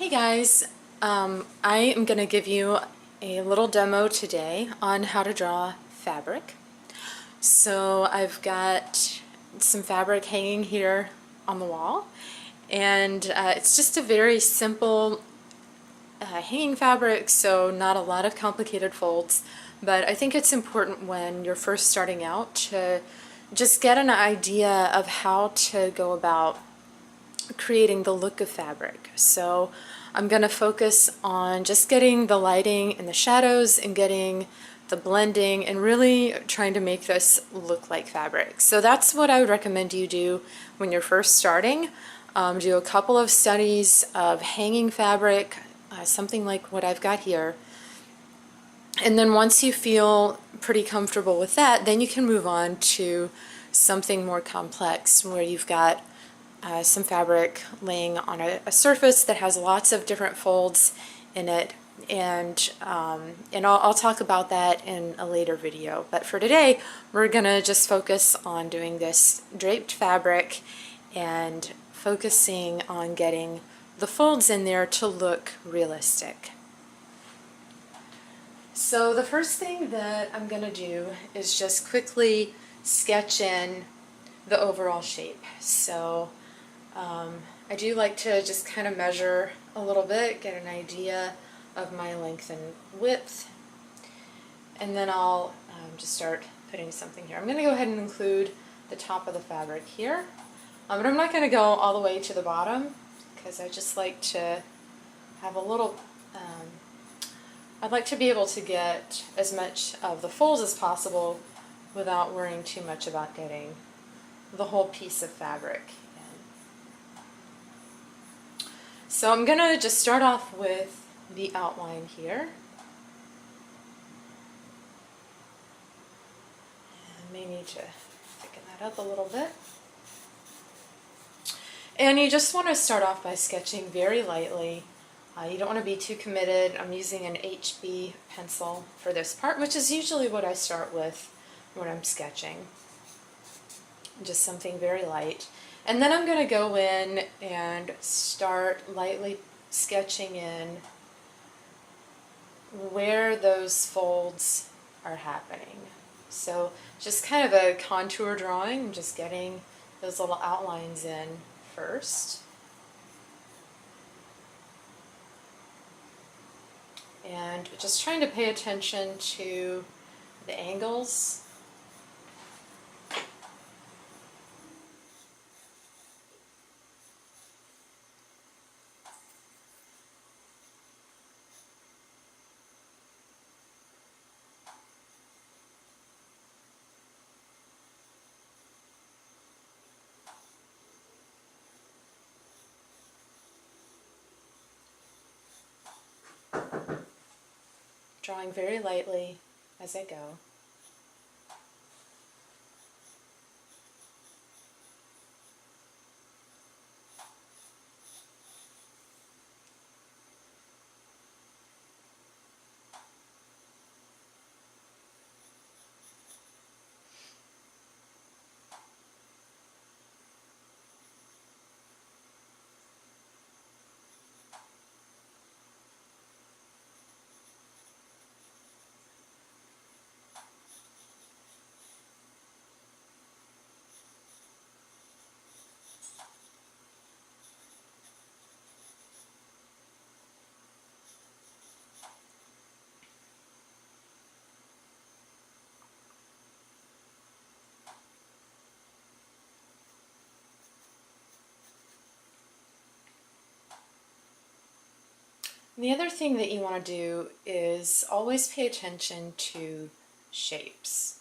Hey guys, I am going to give you a little demo today on how to draw fabric. So I've got some fabric hanging here on the wall, and it's just a very simple hanging fabric, so not a lot of complicated folds, but I think it's important when you're first starting out to just get an idea of how to go about creating the look of fabric. So I'm going to focus on just getting the lighting and the shadows and getting the blending and really trying to make this look like fabric. So that's what I would recommend you do when you're first starting. Do a couple of studies of hanging fabric, something like what I've got here. And then once you feel pretty comfortable with that, then you can move on to something more complex where you've got some fabric laying on a surface that has lots of different folds in it, and I'll talk about that in a later video. But for today, we're gonna just focus on doing this draped fabric and focusing on getting the folds in there to look realistic. So the first thing that I'm gonna do is just quickly sketch in the overall shape. So I do like to just kind of measure a little bit, get an idea of my length and width, and then I'll just start putting something here. I'm going to go ahead and include the top of the fabric here, but I'm not going to go all the way to the bottom because I just like to have a little, I'd like to be able to get as much of the folds as possible without worrying too much about getting the whole piece of fabric. So I'm going to just start off with the outline here. And may need to thicken that up a little bit. And you just want to start off by sketching very lightly. You don't want to be too committed. I'm using an HB pencil for this part, which is usually what I start with when I'm sketching. Just something very light. And then I'm going to go in and start lightly sketching in where those folds are happening. So just kind of a contour drawing, just getting those little outlines in first. And just trying to pay attention to the angles. Drawing very lightly as I go. And the other thing that you want to do is always pay attention to shapes.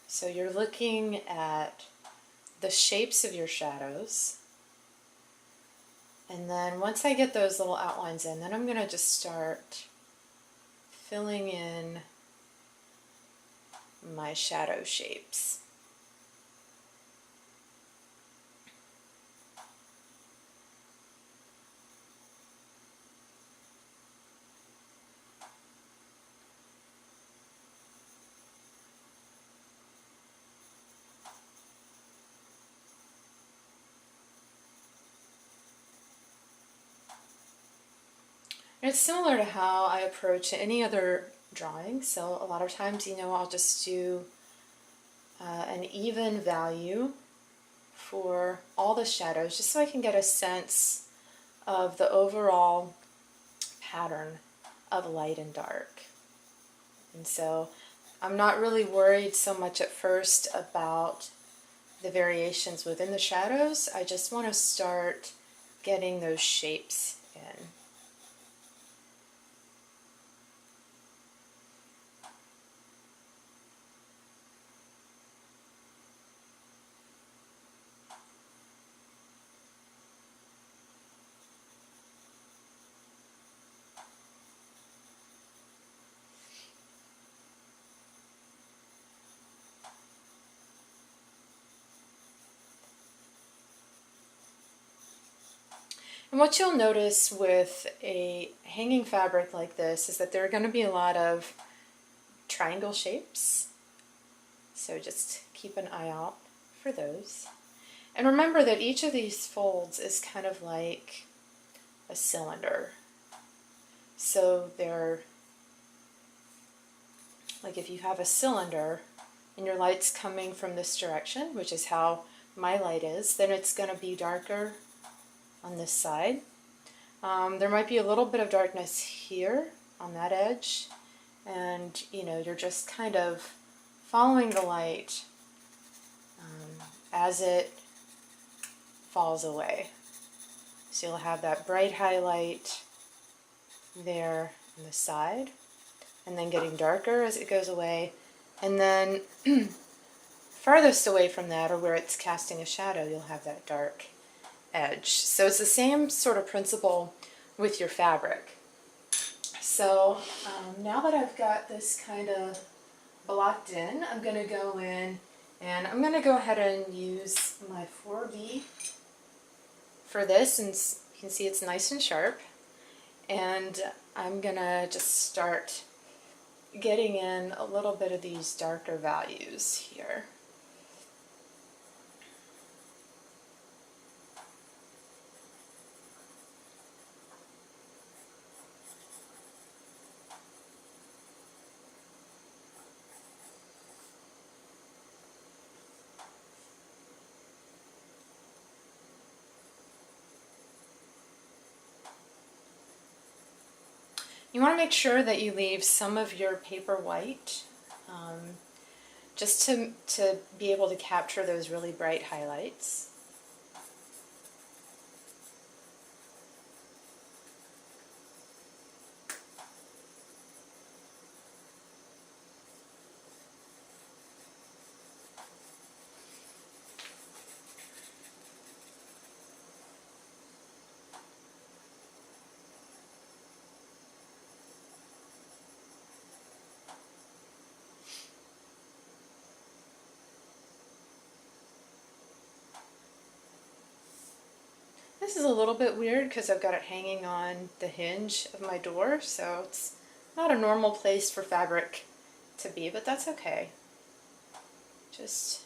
So you're looking at the shapes of your shadows, and then once I get those little outlines in, then I'm going to just start filling in my shadow shapes. And it's similar to how I approach any other drawing. So a lot of times, I'll just do an even value for all the shadows just so I can get a sense of the overall pattern of light and dark. And so I'm not really worried so much at first about the variations within the shadows. I just want to start getting those shapes in. And what you'll notice with a hanging fabric like this is that there are going to be a lot of triangle shapes. So just keep an eye out for those. And remember that each of these folds is kind of like a cylinder. So they're like if you have a cylinder and your light's coming from this direction, which is how my light is, then it's going to be darker on this side. There might be a little bit of darkness here on that edge, and you're just kind of following the light as it falls away. So you'll have that bright highlight there on the side, and then getting darker as it goes away, and then farthest away from that, or where it's casting a shadow, you'll have that dark edge. So it's the same sort of principle with your fabric. So now that I've got this kind of blocked in, I'm going to go in and I'm going to go ahead and use my 4B for this, and you can see it's nice and sharp, and I'm going to just start getting in a little bit of these darker values here. You want to make sure that you leave some of your paper white, just to be able to capture those really bright highlights. This is a little bit weird because I've got it hanging on the hinge of my door, so it's not a normal place for fabric to be, but that's okay. Just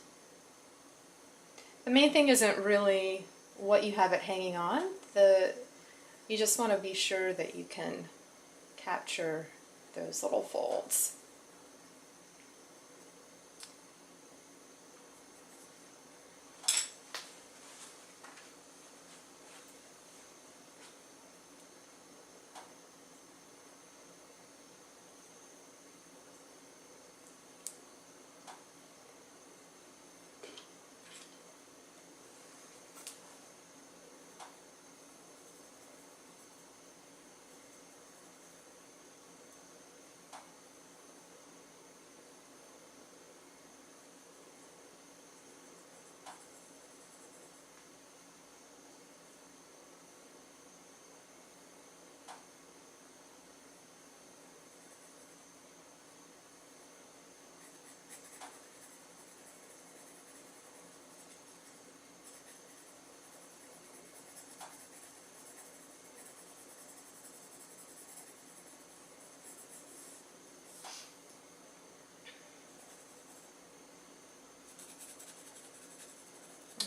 the main thing isn't really what you have it hanging on. You just want to be sure that you can capture those little folds.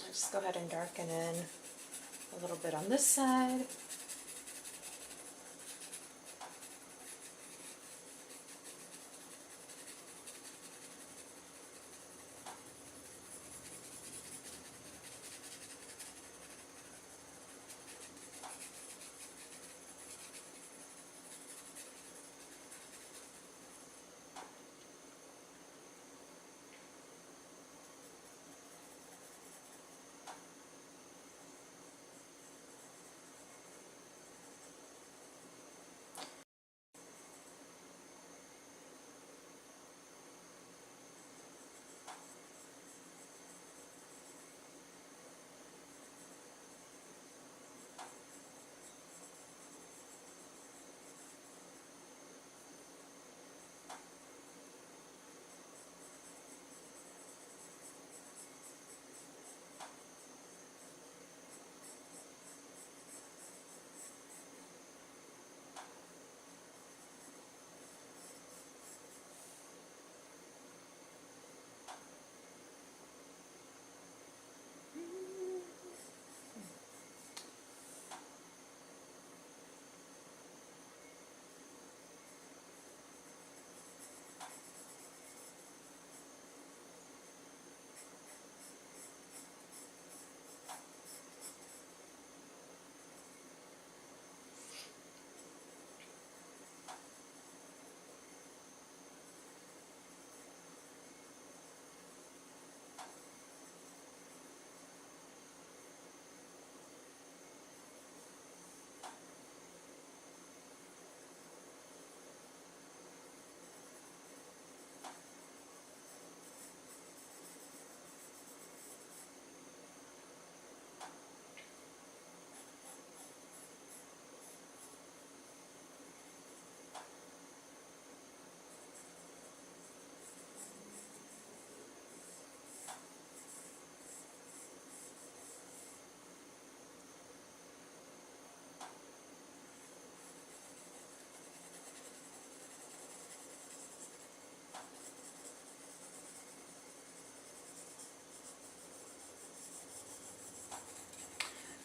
Just go ahead and darken in a little bit on this side.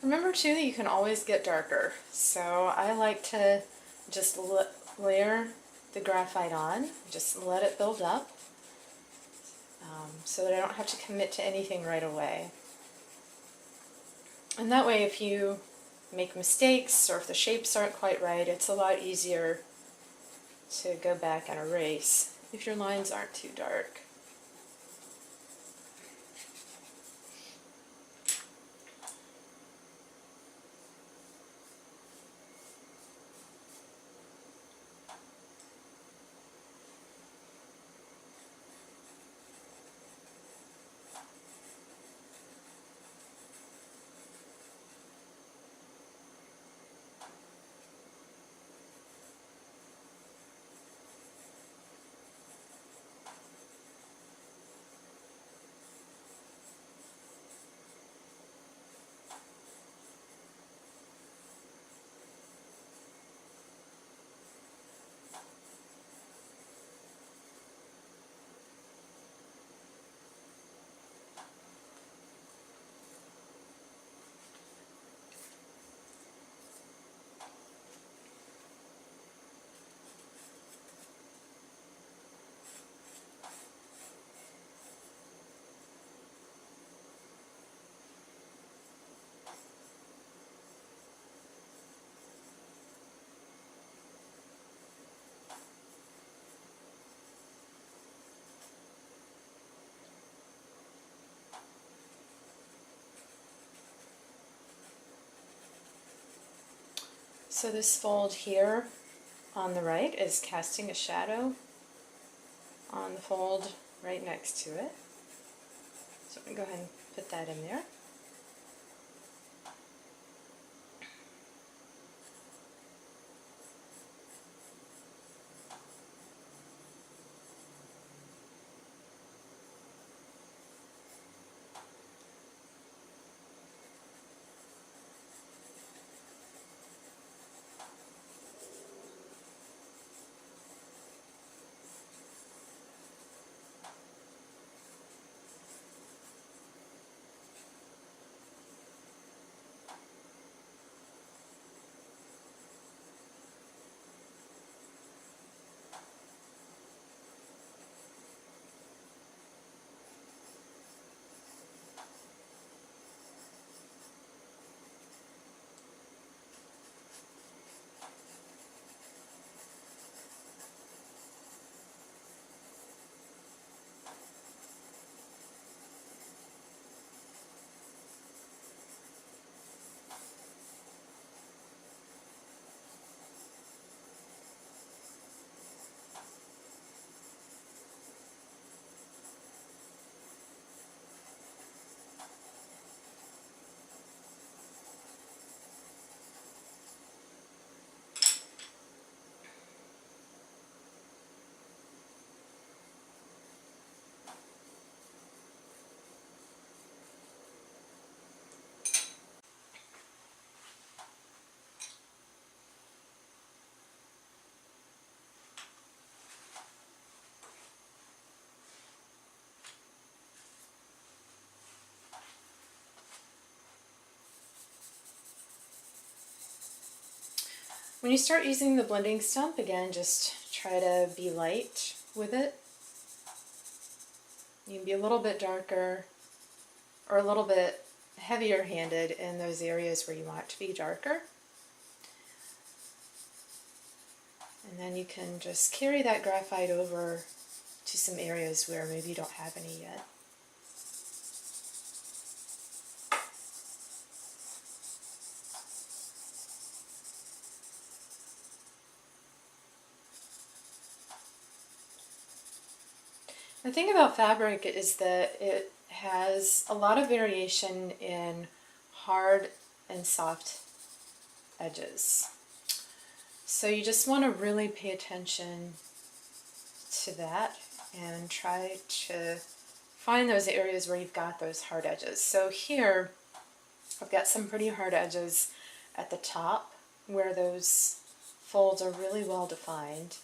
Remember too that you can always get darker. So I like to just layer the graphite on, just let it build up, so that I don't have to commit to anything right away. And that way if you make mistakes or if the shapes aren't quite right, it's a lot easier to go back and erase if your lines aren't too dark. So this fold here on the right is casting a shadow on the fold right next to it. So I'm going to go ahead and put that in there. When you start using the blending stump, again, just try to be light with it. You can be a little bit darker or a little bit heavier handed in those areas where you want it to be darker. And then you can just carry that graphite over to some areas where maybe you don't have any yet. The thing about fabric is that it has a lot of variation in hard and soft edges. So you just want to really pay attention to that and try to find those areas where you've got those hard edges. So here I've got some pretty hard edges at the top where those folds are really well defined.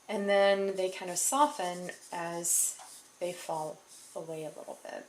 And then they kind of soften as they fall away a little bit.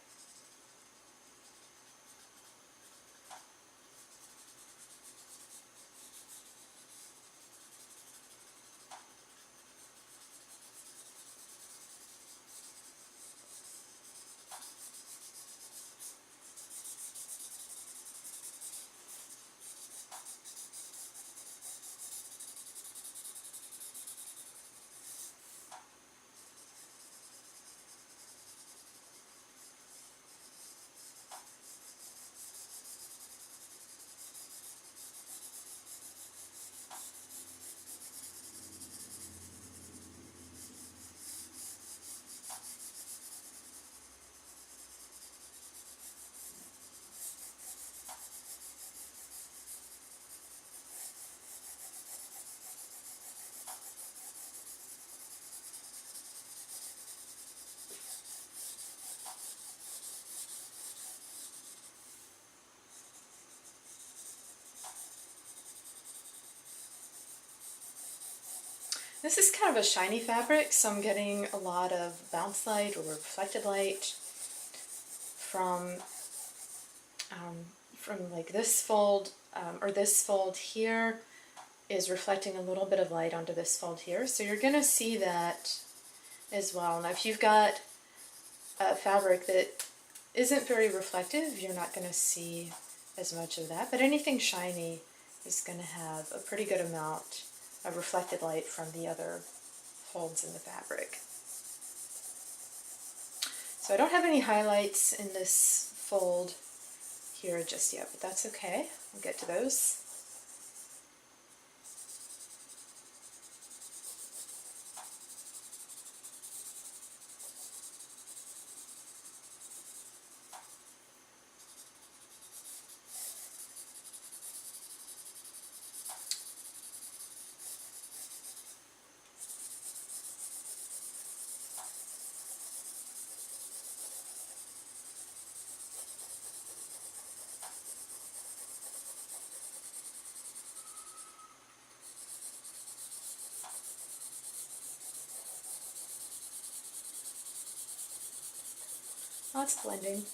This is kind of a shiny fabric, so I'm getting a lot of bounce light or reflected light from like this fold, or this fold here is reflecting a little bit of light onto this fold here. So you're going to see that as well. Now if you've got a fabric that isn't very reflective, you're not going to see as much of that, but anything shiny is going to have a pretty good amount of reflected light from the other folds in the fabric. So I don't have any highlights in this fold here just yet, but that's okay. We'll get to those. Lots of blending.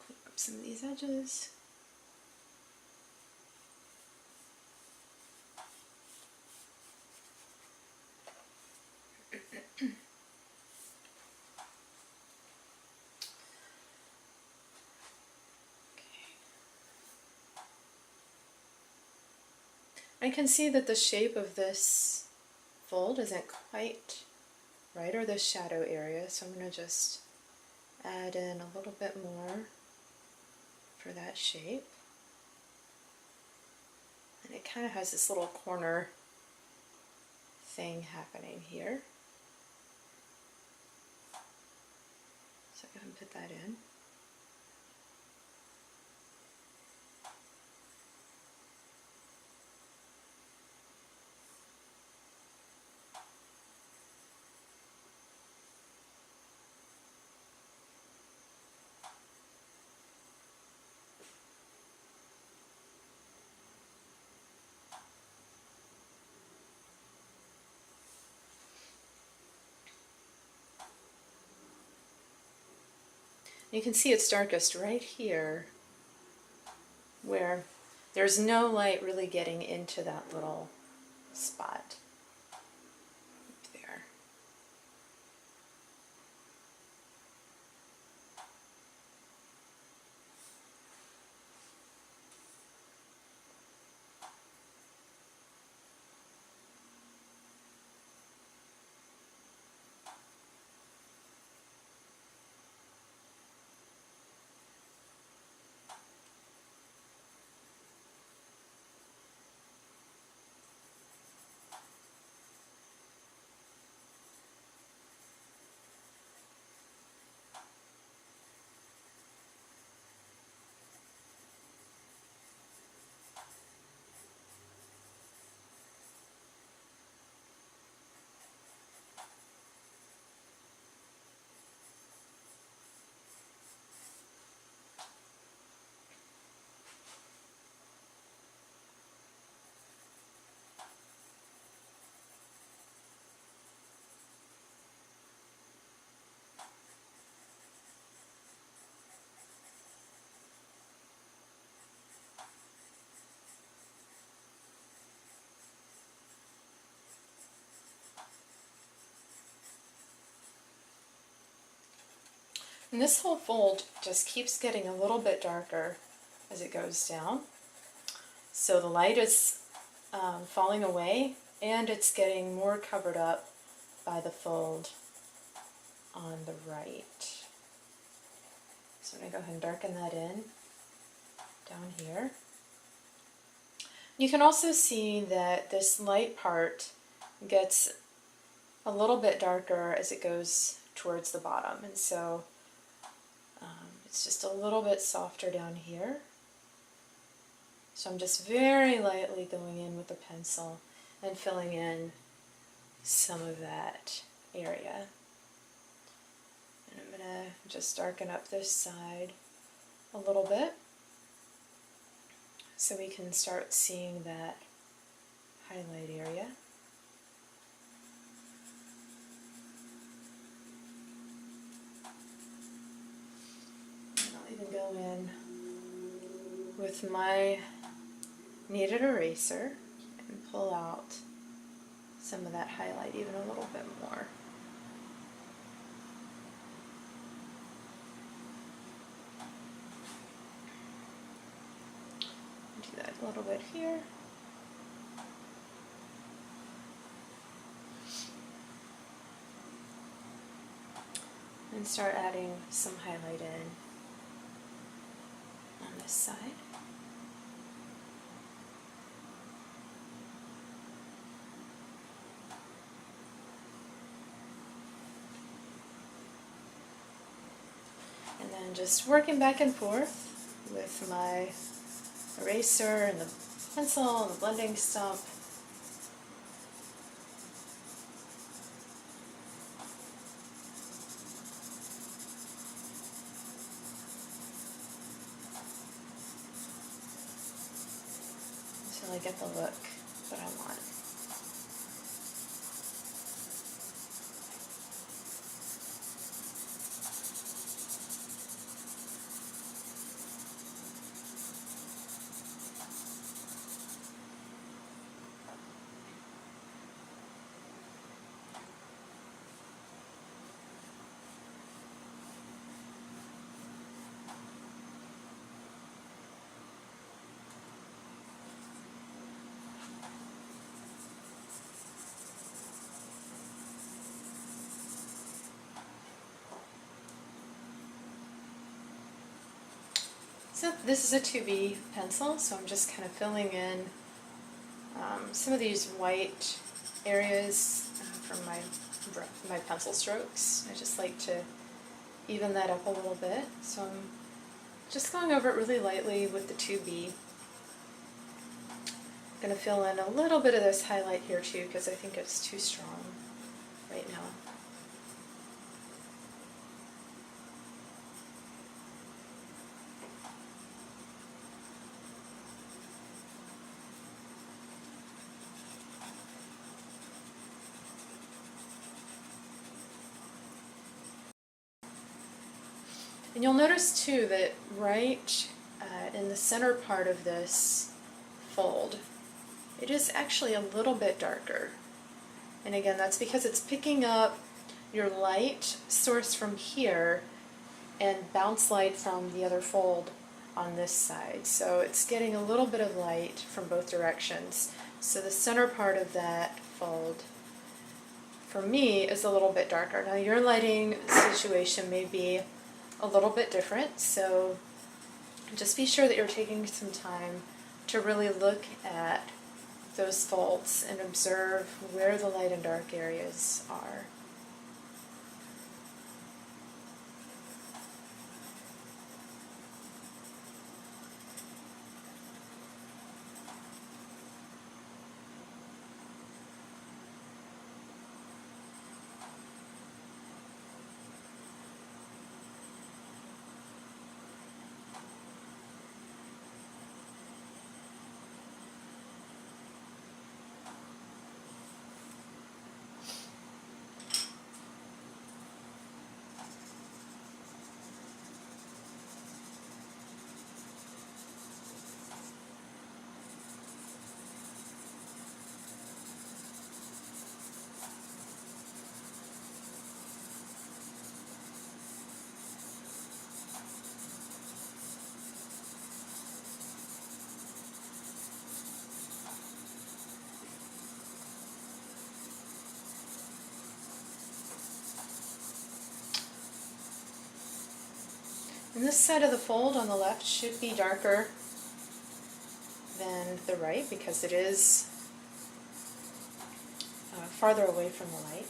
Clean up some of these edges. I can see that the shape of this fold isn't quite right, or this shadow area, so I'm going to just add in a little bit more for that shape. And it kind of has this little corner thing happening here. So go ahead and put that in. You can see it's darkest right here, where there's no light really getting into that little spot there. And this whole fold just keeps getting a little bit darker as it goes down. So the light is falling away, and it's getting more covered up by the fold on the right. So I'm going to go ahead and darken that in down here. You can also see that this light part gets a little bit darker as it goes towards the bottom, and so it's just a little bit softer down here. So I'm just very lightly going in with the pencil and filling in some of that area. And I'm going to just darken up this side a little bit so we can start seeing that highlight area. And I'll even go in with my kneaded eraser and pull out some of that highlight even a little bit more. Do that a little bit here. And start adding some highlight in on this side. And then just working back and forth with my eraser and the pencil and the blending stump. Until I get the look that I want. So this is a 2B pencil, so I'm just kind of filling in some of these white areas from my pencil strokes. I just like to even that up a little bit, so I'm just going over it really lightly with the 2B. I'm going to fill in a little bit of this highlight here too because I think it's too strong right now. And you'll notice too that right in the center part of this fold, it is actually a little bit darker. And again, that's because it's picking up your light source from here and bounce light from the other fold on this side. So it's getting a little bit of light from both directions. So the center part of that fold, for me, is a little bit darker. Now your lighting situation may be a little bit different, so just be sure that you're taking some time to really look at those folds and observe where the light and dark areas are. And this side of the fold on the left should be darker than the right because it is farther away from the light.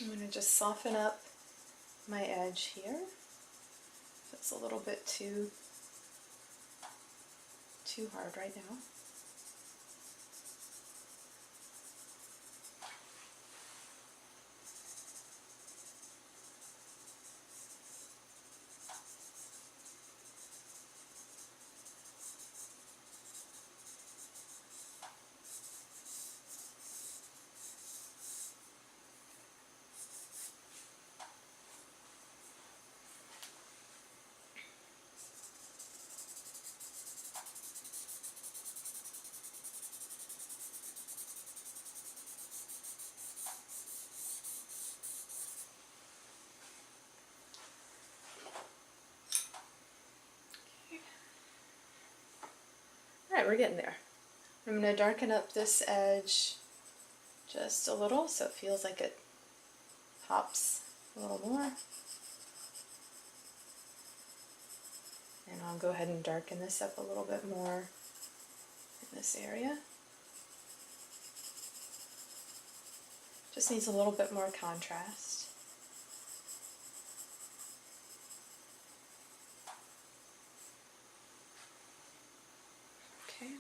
I'm going to just soften up my edge here. It's a little bit too hard right now. Alright, we're getting there. I'm going to darken up this edge just a little so it feels like it pops a little more. And I'll go ahead and darken this up a little bit more in this area. Just needs a little bit more contrast. Okay.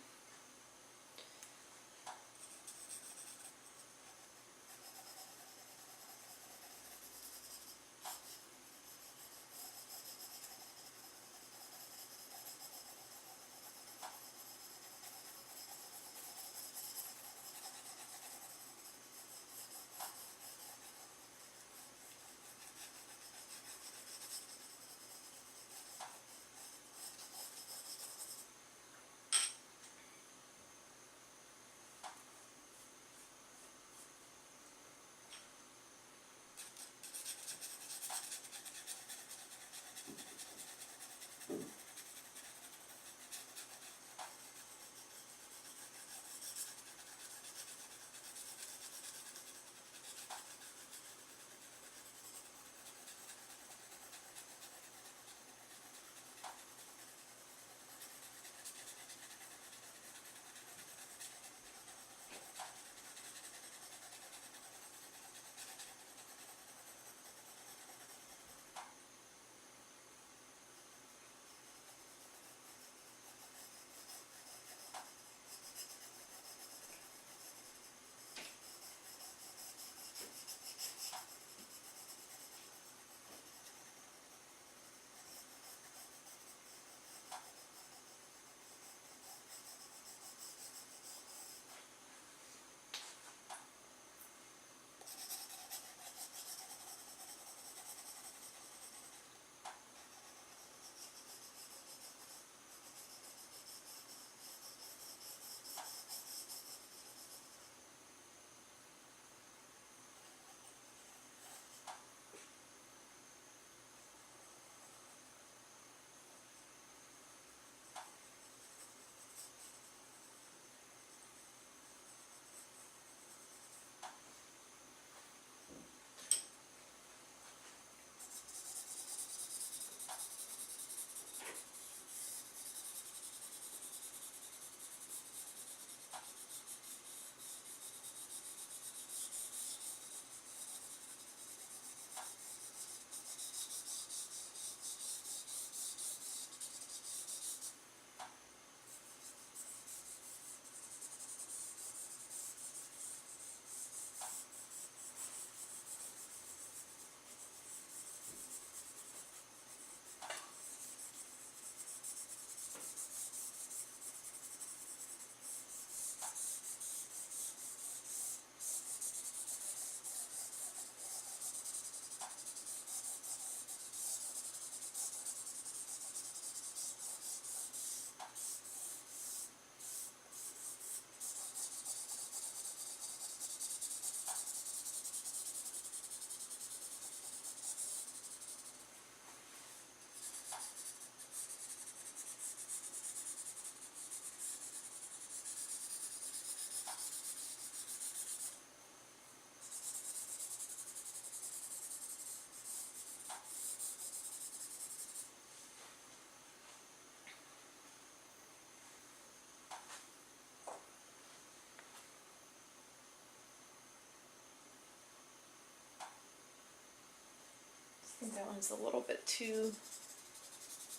That one's a little bit too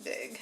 big.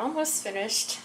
almost finished.